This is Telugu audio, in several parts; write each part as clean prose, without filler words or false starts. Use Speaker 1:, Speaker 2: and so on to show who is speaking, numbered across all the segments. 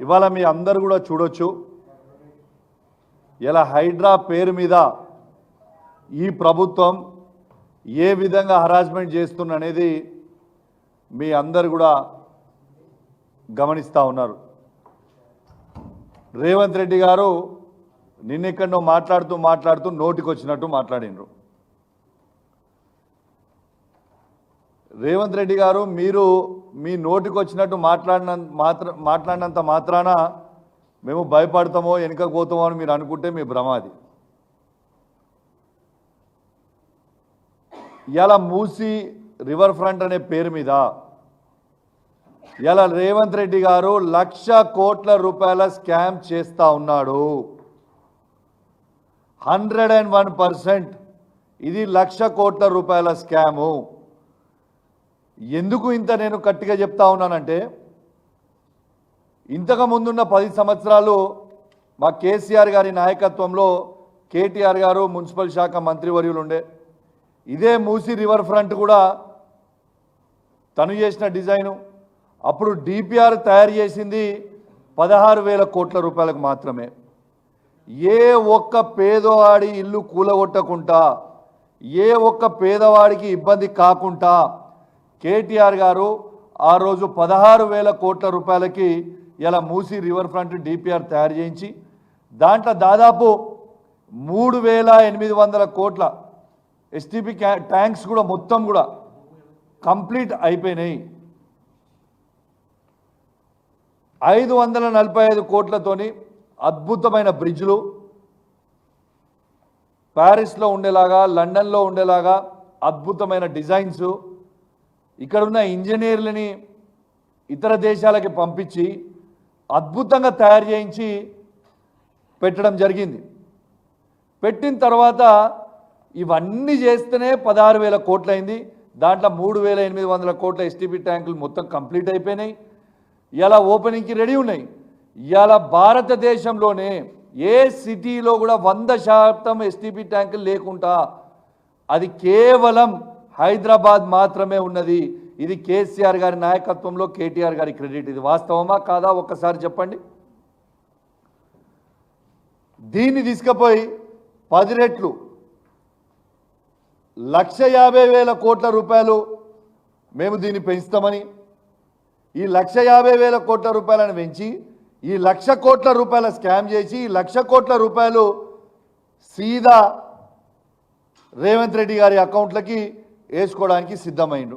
Speaker 1: ఇవాళ మీ అందరూ కూడా చూడొచ్చు ఇలా హైడ్రా పేరు మీద ఈ ప్రభుత్వం ఏ విధంగా హరాస్మెంట్ చేస్తుందనేది మీ అందరూ కూడా గమనిస్తూ ఉన్నారు. రేవంత్ రెడ్డి గారు నిన్నెక్కడో మాట్లాడుతూ నోటికొచ్చినట్టు మాట్లాడినరు. రేవంత్ రెడ్డి గారు మీరు మీ నోటికొచ్చినట్టు మాట్లాడినంత మాత్రాన మేము భయపడతామో వెనుకపోతామో అని మీరు అనుకుంటే మీ భ్రమాది. ఇలా మూసి రివర్ ఫ్రంట్ అనే పేరు మీద ఇలా రేవంత్ రెడ్డి గారు 1,00,000 కోట్ల రూపాయల స్కామ్ చేస్తూ ఉన్నాడు. 101% ఇది 1,00,000 కోట్ల రూపాయల స్కాము. ఎందుకు ఇంత నేను గట్టిగా చెప్తా ఉన్నానంటే ఇంతకు ముందున్న 10 సంవత్సరాలు మా కేసీఆర్ గారి నాయకత్వంలో కేటీఆర్ గారు మున్సిపల్ శాఖ మంత్రివర్యులు ఉండే. ఇదే మూసి రివర్ ఫ్రంట్ కూడా తను చేసిన డిజైను. అప్పుడు డిపిఆర్ తయారు చేసింది 16,000 కోట్ల రూపాయలకు మాత్రమే. ఏ ఒక్క పేదవాడి ఇల్లు కూలగొట్టకుండా ఏ ఒక్క పేదవాడికి ఇబ్బంది కాకుండా కేటీఆర్ గారు ఆ రోజు 16,000 కోట్ల రూపాయలకి ఇలా మూసి రివర్ ఫ్రంట్ డిపిఆర్ తయారు చేయించి దాంట్లో దాదాపు 3,800 కోట్ల ఎస్టీపీ ట్యాంక్స్ కూడా మొత్తం కూడా కంప్లీట్ అయిపోయినాయి. 545 కోట్లతోని అద్భుతమైన బ్రిడ్జ్లు ప్యారిస్లో ఉండేలాగా లండన్లో ఉండేలాగా అద్భుతమైన డిజైన్స్ ఇక్కడున్న ఇంజనీర్లని ఇతర దేశాలకి పంపించి అద్భుతంగా తయారు చేయించి పెట్టడం జరిగింది. పెట్టిన తర్వాత ఇవన్నీ చేస్తేనే 16,000 కోట్లు అయింది. దాంట్లో 3,800 కోట్ల ఎస్టీపీ ట్యాంకులు మొత్తం కంప్లీట్ అయిపోయినాయి. ఇలా ఓపెనింగ్కి రెడీ ఉన్నాయి. ఇలా భారతదేశంలోనే ఏ సిటీలో కూడా 100% ఎస్టీపీ ట్యాంకులు లేకుండా అది కేవలం హైదరాబాద్ మాత్రమే ఉన్నది. ఇది కేసీఆర్ గారి నాయకత్వంలో కేటీఆర్ గారి క్రెడిట్. ఇది వాస్తవమా కాదా ఒక్కసారి చెప్పండి. దీన్ని తీసుకుపోయి 10 రెట్లు 1,50,000 కోట్ల రూపాయలు మేము దీన్ని పెంచుతామని ఈ 1,50,000 కోట్ల రూపాయలను పెంచి ఈ 1,00,000 కోట్ల రూపాయల స్కామ్ చేసి ఈ 1,00,000 కోట్ల రూపాయలు సీదా రేవంత్ రెడ్డి గారి అకౌంట్లకి వేసుకోవడానికి సిద్ధమైండు.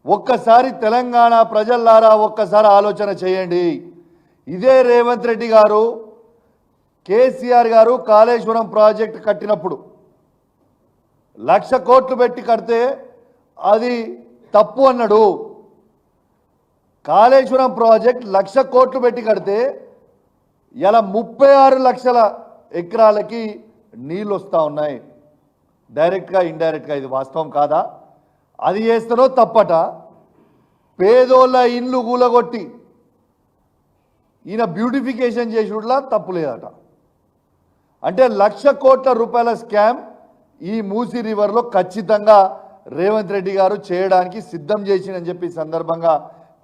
Speaker 1: ఒక్కసారి తెలంగాణ ప్రజల్లారా ఒక్కసారి ఆలోచన చేయండి. ఇదే రేవంత్ రెడ్డి గారు కేసీఆర్ గారు కాళేశ్వరం ప్రాజెక్ట్ కట్టినప్పుడు 1,00,000 కోట్లు పెట్టి కడితే అది తప్పు అన్నాడు. కాళేశ్వరం ప్రాజెక్ట్ 1,00,000 కోట్లు పెట్టి కడితే ఇలా 36 లక్షల ఎకరాలకి నీళ్ళు వస్తూ ఉన్నాయి డైరెక్ట్గా ఇండైరెక్ట్గా. ఇది వాస్తవం కాదా? అది చేస్తారో తప్పట. పేదోళ్ళ ఇండ్లు కూలగొట్టి ఈయన బ్యూటిఫికేషన్ చేసుడులా తప్పు లేదట. అంటే 1,00,000 కోట్ల రూపాయల స్కామ్ ఈ మూసీ రివర్లో ఖచ్చితంగా రేవంత్ రెడ్డి గారు చేయడానికి సిద్ధం చేసిందని చెప్పి సందర్భంగా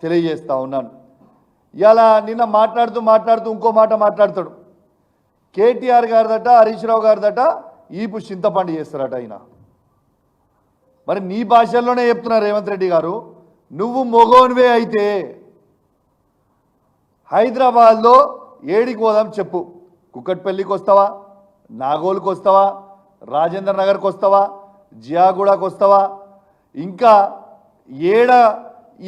Speaker 1: తెలియజేస్తా ఉన్నాను. ఇలా నిన్న మాట్లాడుతూ ఇంకో మాట మాట్లాడతాడు. కేటీఆర్ గారిదట హరీష్ రావు గారిదట ఈపు చింతపండు చేస్తారట ఆయన. మరి నీ భాషల్లోనే చెప్తున్నా రేవంత్ రెడ్డి గారు, నువ్వు మొగోన్వే అయితే హైదరాబాద్లో ఏడికి పోదాం చెప్పు. కుక్కట్పల్లికి వస్తావా, నాగోల్కి వస్తావా, రాజేంద్ర నగర్కి వస్తావా, జియాగూడకు వస్తావా, ఇంకా ఏడ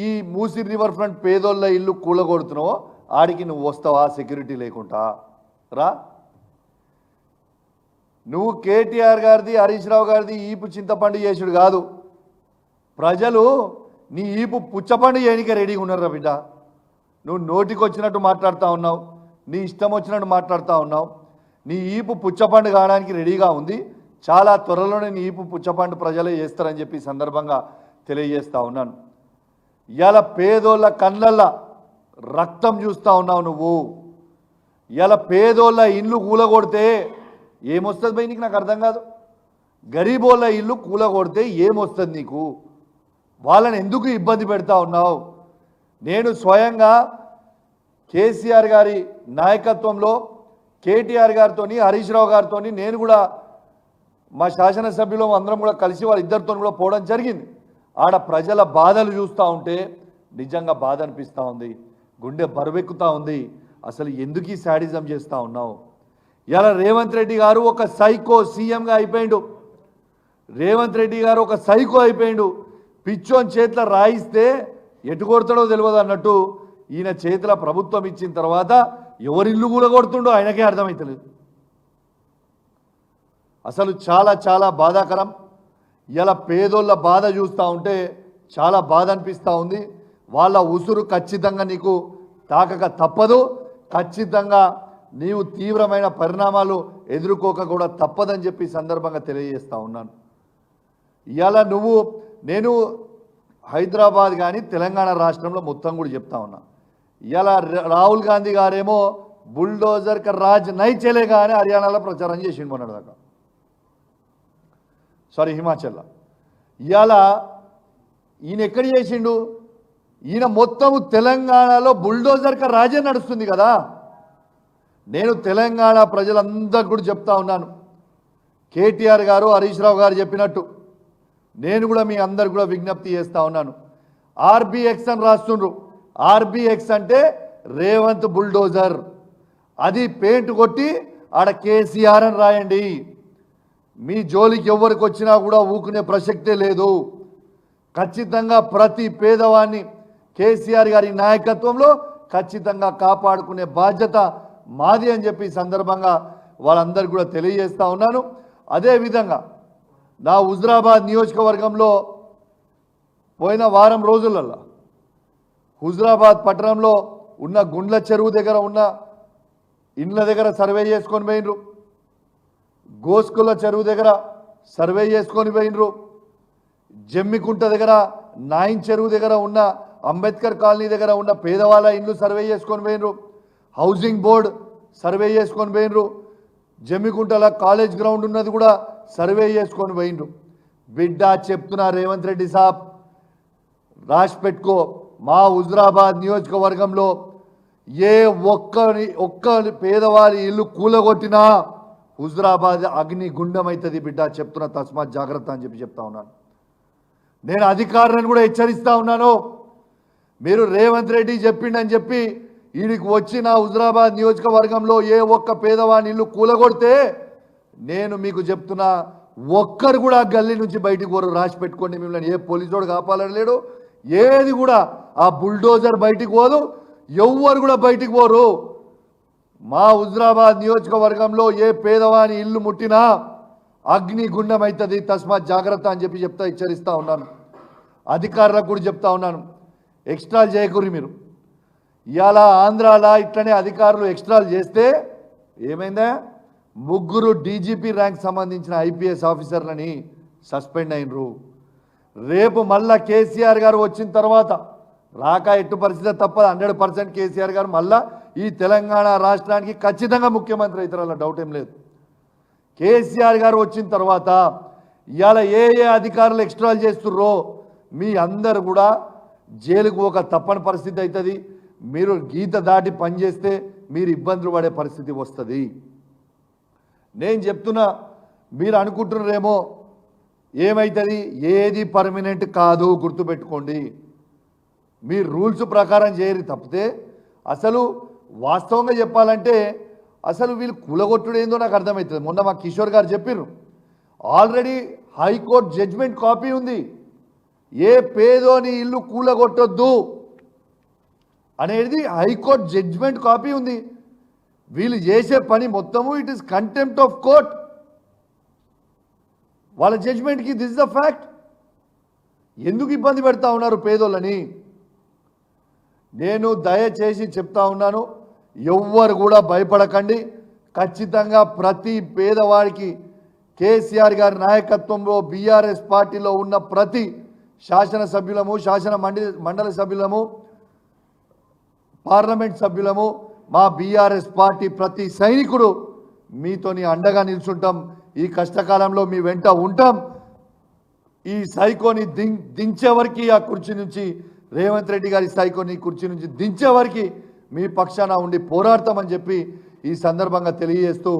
Speaker 1: ఈ మూసీ రివర్ ఫ్రంట్ పేదోళ్ళ ఇల్లు కూలగొడుతున్నావో ఆడికి నువ్వు వస్తావా సెక్యూరిటీ లేకుండా రా. నువ్వు కేటీఆర్ గారిది హరీష్ రావు గారిది ఈపు చింతపండు చేసుడు కాదు. ప్రజలు నీ ఈపు పుచ్చపండు చేయడానికి రెడీగా ఉన్నారా బిడ్డ. నువ్వు నోటికి వచ్చినట్టు మాట్లాడుతూ ఉన్నావు, నీ ఇష్టం వచ్చినట్టు మాట్లాడుతూ ఉన్నావు. నీ ఈపు పుచ్చపండు కావడానికి రెడీగా ఉంది. చాలా త్వరలోనే నీ ఈపు పుచ్చపండు ప్రజలే చేస్తారని చెప్పి సందర్భంగా తెలియజేస్తూ ఉన్నాను. ఇలా పేదోళ్ళ కళ్ళల్లో రక్తం చూస్తూ ఉన్నావు నువ్వు. ఇలా పేదోళ్ళ ఇల్లు కూలగొడితే ఏమొస్తుంది భయ్ నీకు? నాకు అర్థం కాదు. గరీబోళ్ళ ఇల్లు కూలగొడితే ఏమొస్తుంది నీకు? వాళ్ళని ఎందుకు ఇబ్బంది పెడతా ఉన్నావు? నేను స్వయంగా కేసీఆర్ గారి నాయకత్వంలో కేటీఆర్ గారితో హరీష్ రావు గారితో నేను కూడా మా శాసనసభ్యులు అందరం కూడా కలిసి వాళ్ళిద్దరితో కూడా పోవడం జరిగింది. ఆడ ప్రజల బాధలు చూస్తూ ఉంటే నిజంగా బాధ అనిపిస్తూ ఉంది, గుండె బరువెక్కుతూ ఉంది. అసలు ఎందుకు ఈ శాడిజం చేస్తూ ఉన్నావు? ఇలా రేవంత్ రెడ్డి గారు ఒక సైకో సీఎంగా అయిపోయిండు. రేవంత్ రెడ్డి గారు ఒక సైకో అయిపోయిండు. పిచ్చోని చేతిలో రాయిస్తే ఎటు కొడతాడో తెలియదు అన్నట్టు ఈయన చేతిలో ప్రభుత్వం ఇచ్చిన తర్వాత ఎవరిల్లు కూడా కొడుతుండో ఆయనకే అర్థమవుతలేదు. అసలు చాలా చాలా బాధాకరం. ఇలా పేదోళ్ళ బాధ చూస్తూ ఉంటే చాలా బాధ అనిపిస్తూ ఉంది. వాళ్ళ ఉసురు ఖచ్చితంగా నీకు తాకక తప్పదు. ఖచ్చితంగా నీవు తీవ్రమైన పరిణామాలు ఎదుర్కోక కూడా తప్పదని చెప్పి సందర్భంగా తెలియజేస్తూ ఉన్నాను. ఇవాళ నేను హైదరాబాద్ కానీ తెలంగాణ రాష్ట్రంలో మొత్తం కూడా చెప్తా ఉన్నా. ఇవాళ రాహుల్ గాంధీ గారేమో బుల్డోజర్ కా రాజ్ నై చలేగా అని హర్యానాలో ప్రచారం చేసిండు మొన్నటిదాకా, సారీ హిమాచల్లో. ఇవాళ ఈయన ఎక్కడ చేసిండు? ఈయన మొత్తము తెలంగాణలో బుల్డోజర్ కా రాజే నడుస్తుంది కదా. నేను తెలంగాణ ప్రజలందరూ కూడా చెప్తా ఉన్నాను, కేటీఆర్ గారు హరీష్ రావు గారు చెప్పినట్టు నేను కూడా మీ అందరు కూడా విజ్ఞప్తి చేస్తూ ఉన్నాను. ఆర్బీఎక్స్ అని రాస్తుండ్రు. ఆర్బీఎక్స్ అంటే రేవంత్ బుల్డోజర్. అది పెయింట్ కొట్టి ఆడ కేసీఆర్ అని రాయండి. మీ జోలికి ఎవరికి వచ్చినా కూడా ఊకునే ప్రసక్తే లేదు. ఖచ్చితంగా ప్రతి పేదవాన్ని కేసీఆర్ గారి నాయకత్వంలో ఖచ్చితంగా కాపాడుకునే బాధ్యత మాది అని చెప్పి సందర్భంగా వాళ్ళందరికీ కూడా తెలియజేస్తూ ఉన్నాను. అదేవిధంగా నా హుజురాబాద్ నియోజకవర్గంలో పోయిన వారం రోజులలో హుజురాబాద్ పట్టణంలో ఉన్న గుండ్ల చెరువు దగ్గర ఉన్న ఇండ్ల దగ్గర సర్వే చేసుకొని పోయినరు. గోస్కుల చెరువు దగ్గర సర్వే చేసుకొని పోయినరు. జమ్మికుంట దగ్గర నాయిన్ చెరువు దగ్గర ఉన్న అంబేద్కర్ కాలనీ దగ్గర ఉన్న పేదవాళ్ళ ఇండ్లు సర్వే చేసుకొని పోయినరు. హౌసింగ్ బోర్డు సర్వే చేసుకొని పోయినరు. జమ్మికుంటల కాలేజ్ గ్రౌండ్ ఉన్నది కూడా సర్వే చేసుకొని పోయినరు. బిడ్డ చెప్తున్నా రేవంత్ రెడ్డి సాబ్, రాసి పెట్టుకో, మా హుజురాబాద్ నియోజకవర్గంలో ఏ ఒక్క పేదవారి ఇల్లు కూలగొట్టినా హుజురాబాద్ అగ్ని గుండం అవుతుంది బిడ్డ, చెప్తున్నా, తస్మాత్ జాగ్రత్త అని చెప్పి చెప్తా ఉన్నాను. నేను అధికారులను కూడా హెచ్చరిస్తా ఉన్నాను. మీరు రేవంత్ రెడ్డి చెప్పిండని చెప్పి వీడికి వచ్చి నా హుజురాబాద్ నియోజకవర్గంలో ఏ ఒక్క పేదవాని ఇల్లు కూలగొడితే నేను మీకు చెప్తున్నా, ఒక్కరు కూడా గల్లీ నుంచి బయటికి పోరు. రాసి పెట్టుకోండి. మిమ్మల్ని ఏ పోలీసోడు కాపాలని లేడు, ఏది కూడా ఆ బుల్డోజర్ బయటికి పోదు, ఎవ్వరు కూడా బయటికి పోరు. మా హుజురాబాద్ నియోజకవర్గంలో ఏ పేదవాని ఇల్లు ముట్టినా అగ్ని గుండం అవుతుంది, తస్మాత్ జాగ్రత్త అని చెప్పి హెచ్చరిస్తూ ఉన్నాను. అధికారులకు కూడా చెప్తా ఉన్నాను, ఎక్స్ట్రాలు చేయకూరి మీరు. ఇవాళ ఆంధ్రాలో ఇట్లనే అధికారులు ఎక్స్ట్రాలు చేస్తే ఏమైందా, 3 డీజీపీ ర్యాంక్ సంబంధించిన ఐపీఎస్ ఆఫీసర్లని సస్పెండ్ అయినరు. రేపు మళ్ళా కేసీఆర్ గారు వచ్చిన తర్వాత రాక ఎట్టు పరిస్థితి తప్పదు. 100% కేసీఆర్ గారు మళ్ళా ఈ తెలంగాణ రాష్ట్రానికి ఖచ్చితంగా ముఖ్యమంత్రి అవుతారన్న డౌట్ ఏం లేదు. కేసీఆర్ గారు వచ్చిన తర్వాత ఇవాళ ఏ అధికారులు ఎక్స్ట్రాలు చేస్తుర్రో మీ అందరు కూడా జైలుకు ఒక తప్పని పరిస్థితి అవుతుంది. మీరు గీత దాటి పనిచేస్తే మీరు ఇబ్బందులు పడే పరిస్థితి వస్తుంది. నేను చెప్తున్నా, మీరు అనుకుంటున్నారేమో ఏమవుతుంది, ఏది పర్మనెంట్ కాదు, గుర్తుపెట్టుకోండి. మీరు రూల్స్ ప్రకారం చేయరు తప్పితే అసలు వాస్తవంగా చెప్పాలంటే అసలు వీళ్ళు కూలగొట్టుడు ఏందో నాకు అర్థమవుతుంది. మొన్న మా కిషోర్ గారు చెప్పారు, ఆల్రెడీ హైకోర్టు జడ్జిమెంట్ కాపీ ఉంది, ఏ పేదోని ఇల్లు కూలగొట్టొద్దు అనేది హైకోర్టు జడ్జిమెంట్ కాపీ ఉంది. వీళ్ళు చేసే పని మొత్తము it is contempt of court. వాళ్ళ జడ్జిమెంట్కి దిస్ ద ఫ్యాక్ట్. ఎందుకు ఇబ్బంది పెడతా ఉన్నారు పేదోళ్ళని? నేను దయచేసి చెప్తా ఉన్నాను, ఎవ్వరు కూడా భయపడకండి. ఖచ్చితంగా ప్రతి పేదవాడికి కేసీఆర్ గారి నాయకత్వంలో బీఆర్ఎస్ పార్టీలో ఉన్న ప్రతి శాసనసభ్యులము, మండలి సభ్యులము, పార్లమెంట్ సభ్యులము, మా బీఆర్ఎస్ పార్టీ ప్రతి సైనికుడు మీతోని అండగా నిల్చుంటాం. ఈ కష్టకాలంలో మీ వెంట ఉంటాం. ఈ సైకోని దించే వరకు ఆ కుర్చీ నుంచి, రేవంత్ రెడ్డి గారి సైకోని కుర్చీ నుంచి దించే వరకు మీ పక్షాన ఉండి పోరాడతామని చెప్పి ఈ సందర్భంగా తెలియజేస్తూ